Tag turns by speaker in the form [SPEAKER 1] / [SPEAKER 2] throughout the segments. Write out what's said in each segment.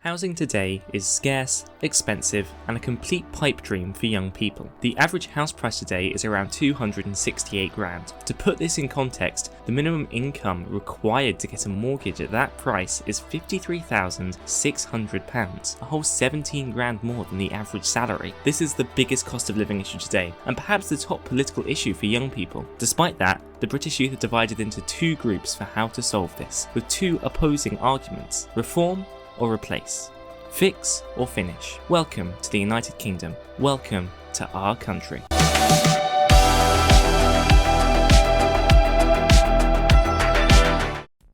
[SPEAKER 1] Housing today is scarce, expensive, and a complete pipe dream for young people. The average house price today is around 268 grand. To put this in context, the minimum income required to get a mortgage at that price is £53,600, a whole 17 grand more than the average salary. This is the biggest cost of living issue today, and perhaps the top political issue for young people. Despite that, the British youth are divided into two groups for how to solve this, with two opposing arguments: reform or replace, fix or finish. Welcome to the United Kingdom. Welcome to our country.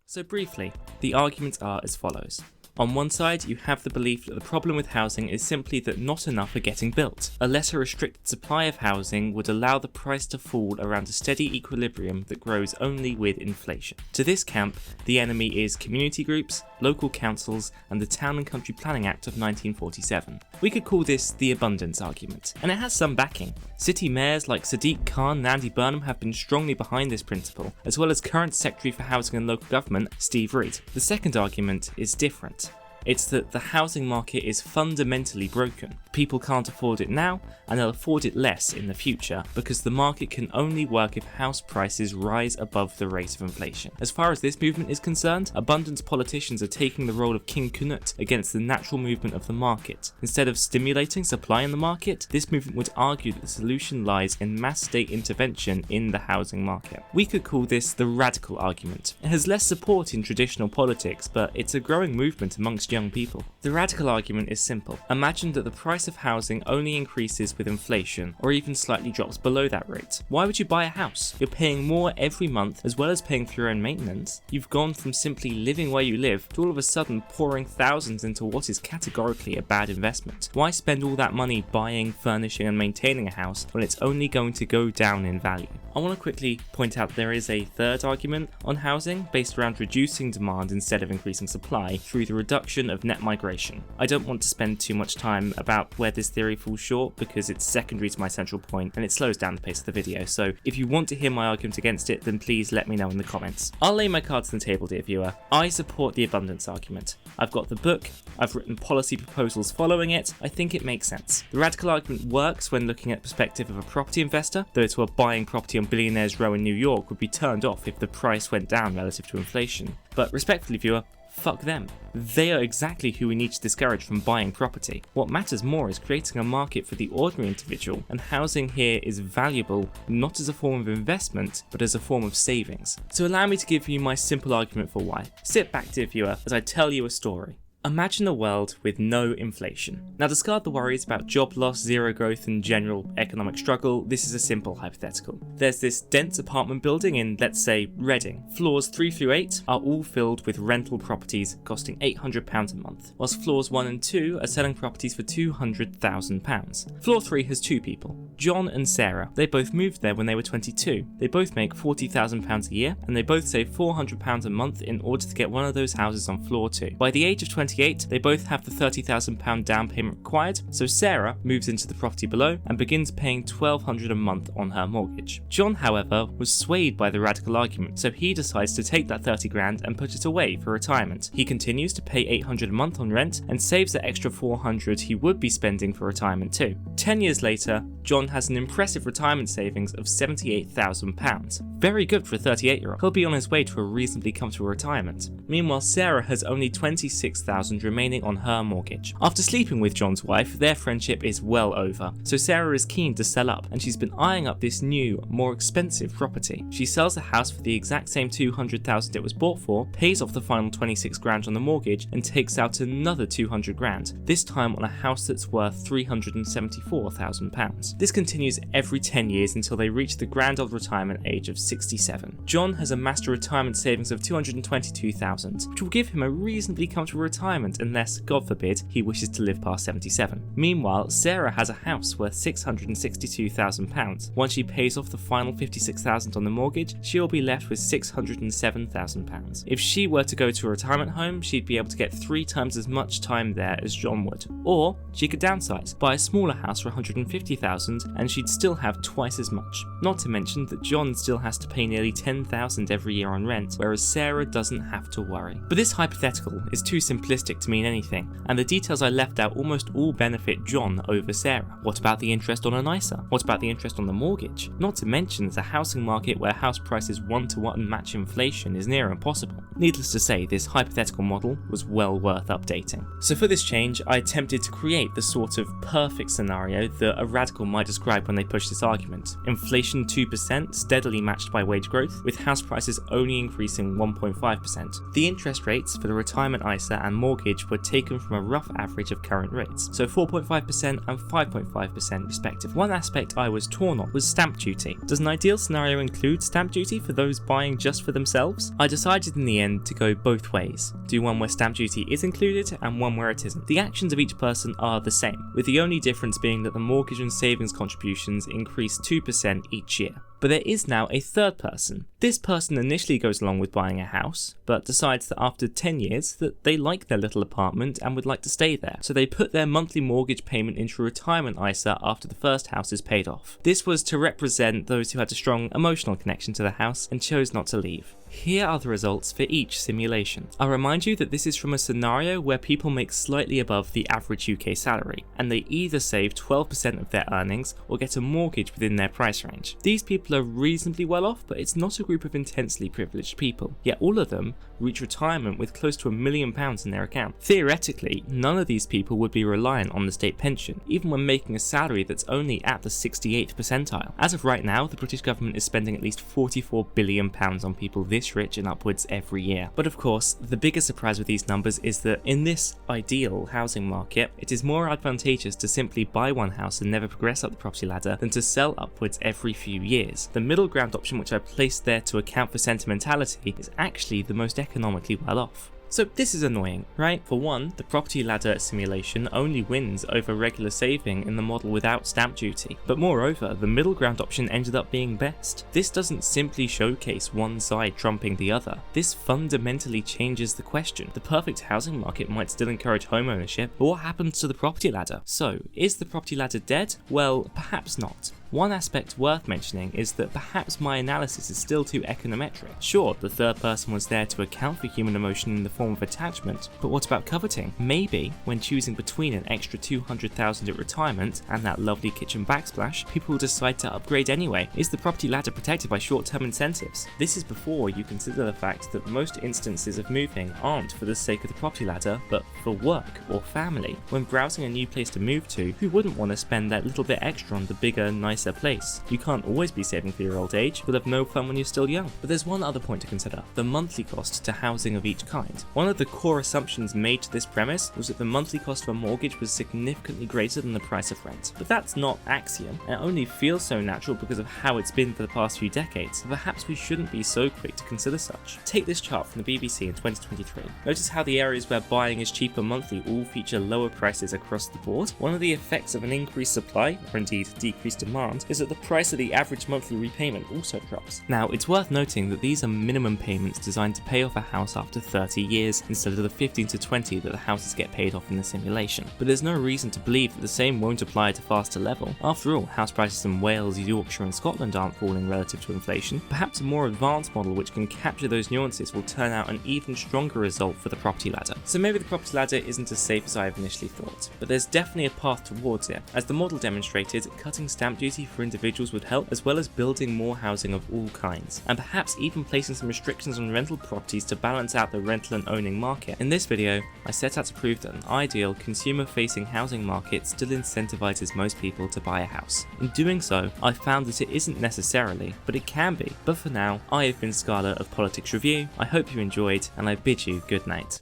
[SPEAKER 1] So briefly, the arguments are as follows. On one side, you have the belief that the problem with housing is simply that not enough are getting built. A less restricted supply of housing would allow the price to fall around a steady equilibrium that grows only with inflation. To this camp, the enemy is community groups, local councils, and the Town and Country Planning Act of 1947. We could call this the abundance argument, and it has some backing. City mayors like Sadiq Khan and Andy Burnham have been strongly behind this principle, as well as current Secretary for Housing and Local Government, Steve Reed. The second argument is different. It's that the housing market is fundamentally broken. People can't afford it now, and they'll afford it less in the future, because the market can only work if house prices rise above the rate of inflation. As far as this movement is concerned, abundance politicians are taking the role of King Canute against the natural movement of the market. Instead of stimulating supply in the market, this movement would argue that the solution lies in mass state intervention in the housing market. We could call this the radical argument. It has less support in traditional politics, but it's a growing movement amongst young people. The radical argument is simple. Imagine that the price of housing only increases with inflation, or even slightly drops below that rate. Why would you buy a house? You're paying more every month, as well as paying for your own maintenance. You've gone from simply living where you live to all of a sudden pouring thousands into what is categorically a bad investment. Why spend all that money buying, furnishing, and maintaining a house when it's only going to go down in value? I want to quickly point out there is a third argument on housing based around reducing demand instead of increasing supply through the reduction of net migration. I don't want to spend too much time about where this theory falls short because it's secondary to my central point and it slows down the pace of the video, so if you want to hear my argument against it, then please let me know in the comments. I'll lay my cards on the table, dear viewer. I support the abundance argument. I've got the book, I've written policy proposals following it. I think it makes sense. The radical argument works when looking at the perspective of a property investor. Those who are buying property on Billionaires Row in New York would be turned off if the price went down relative to inflation. But respectfully, viewer, fuck them. They are exactly who we need to discourage from buying property. What matters more is creating a market for the ordinary individual, and housing here is valuable not as a form of investment, but as a form of savings. So allow me to give you my simple argument for why. Sit back, dear viewer, as I tell you a story. Imagine a world with no inflation. Now, discard the worries about job loss, zero growth, and general economic struggle. This is a simple hypothetical. There's this dense apartment building in, let's say, Reading. Floors 3 through 8 are all filled with rental properties costing £800 a month, whilst floors 1 and 2 are selling properties for £200,000. Floor 3 has two people, John and Sarah. They both moved there when they were 22. They both make £40,000 a year, and they both save £400 a month in order to get one of those houses on floor 2. By the age of 28, they both have the £30,000 down payment required, so Sarah moves into the property below and begins paying £1,200 a month on her mortgage. John, however, was swayed by the radical argument, so he decides to take that 30 grand and put it away for retirement. He continues to pay £800 a month on rent and saves the extra £400 he would be spending for retirement too. 10 years later, John has an impressive retirement savings of £78,000. Very good for a 38-year-old. He'll be on his way to a reasonably comfortable retirement. Meanwhile, Sarah has only £26,000 remaining on her mortgage. After sleeping with John's wife, their friendship is well over, so Sarah is keen to sell up, and she's been eyeing up this new, more expensive property. She sells the house for the exact same £200,000 it was bought for, pays off the final 26 grand on the mortgage, and takes out another 200 grand, this time on a house that's worth £374,000. This continues every 10 years until they reach the grand old retirement age of 67. John has amassed a retirement savings of £222,000, which will give him a reasonably comfortable retirement unless, God forbid, he wishes to live past 77. Meanwhile, Sarah has a house worth £662,000. Once she pays off the final £56,000 on the mortgage, she'll be left with £607,000. If she were to go to a retirement home, she'd be able to get 3 times as much time there as John would. Or she could downsize, buy a smaller house for £150,000, and she'd still have twice as much. Not to mention that John still has to pay nearly £10,000 every year on rent, whereas Sarah doesn't have to worry. But this hypothetical is too simplistic realistic to mean anything, and the details I left out almost all benefit John over Sarah. What about the interest on an ISA? What about the interest on the mortgage? Not to mention there's a housing market where house prices 1-to-1 match inflation is near impossible. Needless to say, this hypothetical model was well worth updating. So for this change, I attempted to create the sort of perfect scenario that a radical might describe when they push this argument. Inflation 2% steadily matched by wage growth, with house prices only increasing 1.5%. The interest rates for the retirement ISA and mortgage were taken from a rough average of current rates, so 4.5% and 5.5% respective. One aspect I was torn on was stamp duty. Does an ideal scenario include stamp duty for those buying just for themselves? I decided in the end to go both ways. Do one where stamp duty is included and one where it isn't. The actions of each person are the same, with the only difference being that the mortgage and savings contributions increase 2% each year. But there is now a third person. This person initially goes along with buying a house, but decides that after 10 years that they like their little apartment and would like to stay there. So they put their monthly mortgage payment into a retirement ISA after the first house is paid off. This was to represent those who had a strong emotional connection to the house and chose not to leave. Here are the results for each simulation. I'll remind you that this is from a scenario where people make slightly above the average UK salary, and they either save 12% of their earnings or get a mortgage within their price range. These people are reasonably well off, but it's not a group of intensely privileged people, yet all of them reach retirement with close to £1 million in their account. Theoretically, none of these people would be reliant on the state pension, even when making a salary that's only at the 68th percentile. As of right now, the British government is spending at least £44 billion on people this rich and upwards every year. But of course, the biggest surprise with these numbers is that in this ideal housing market, it is more advantageous to simply buy one house and never progress up the property ladder than to sell upwards every few years. The middle ground option, which I placed there to account for sentimentality, is actually the most economically well off. So this is annoying, right? For one, the property ladder simulation only wins over regular saving in the model without stamp duty, but moreover, the middle ground option ended up being best. This doesn't simply showcase one side trumping the other. This fundamentally changes the question. The perfect housing market might still encourage home ownership, but what happens to the property ladder? So, is the property ladder dead? Well, perhaps not. One aspect worth mentioning is that perhaps my analysis is still too econometric. Sure, the third person was there to account for human emotion in the form of attachment, but what about coveting? Maybe, when choosing between an extra $200,000 at retirement and that lovely kitchen backsplash, people will decide to upgrade anyway. Is the property ladder protected by short-term incentives? This is before you consider the fact that most instances of moving aren't for the sake of the property ladder, but for work or family. When browsing a new place to move to, who wouldn't want to spend that little bit extra on the bigger, nicer place? You can't always be saving for your old age. You'll have no fun when you're still young. But there's one other point to consider: the monthly cost to housing of each kind. One of the core assumptions made to this premise was that the monthly cost of a mortgage was significantly greater than the price of rent. But that's not axiom, and it only feels so natural because of how it's been for the past few decades. So perhaps we shouldn't be so quick to consider such. Take this chart from the BBC in 2023. Notice how the areas where buying is cheaper monthly all feature lower prices across the board. One of the effects of an increased supply, or indeed decreased demand, is that the price of the average monthly repayment also drops. Now, it's worth noting that these are minimum payments designed to pay off a house after 30 years, instead of the 15 to 20 that the houses get paid off in the simulation. But there's no reason to believe that the same won't apply at a faster level. After all, house prices in Wales, Yorkshire and Scotland aren't falling relative to inflation. Perhaps a more advanced model which can capture those nuances will turn out an even stronger result for the property ladder. So maybe the property ladder isn't as safe as I have initially thought, but there's definitely a path towards it. As the model demonstrated, cutting stamp duty for individuals would help, as well as building more housing of all kinds, and perhaps even placing some restrictions on rental properties to balance out the rental and owning market. In this video, I set out to prove that an ideal consumer-facing housing market still incentivizes most people to buy a house. In doing so, I found that it isn't necessarily, but it can be. But for now, I have been Scala of Politics Review. I hope you enjoyed, and I bid you good night.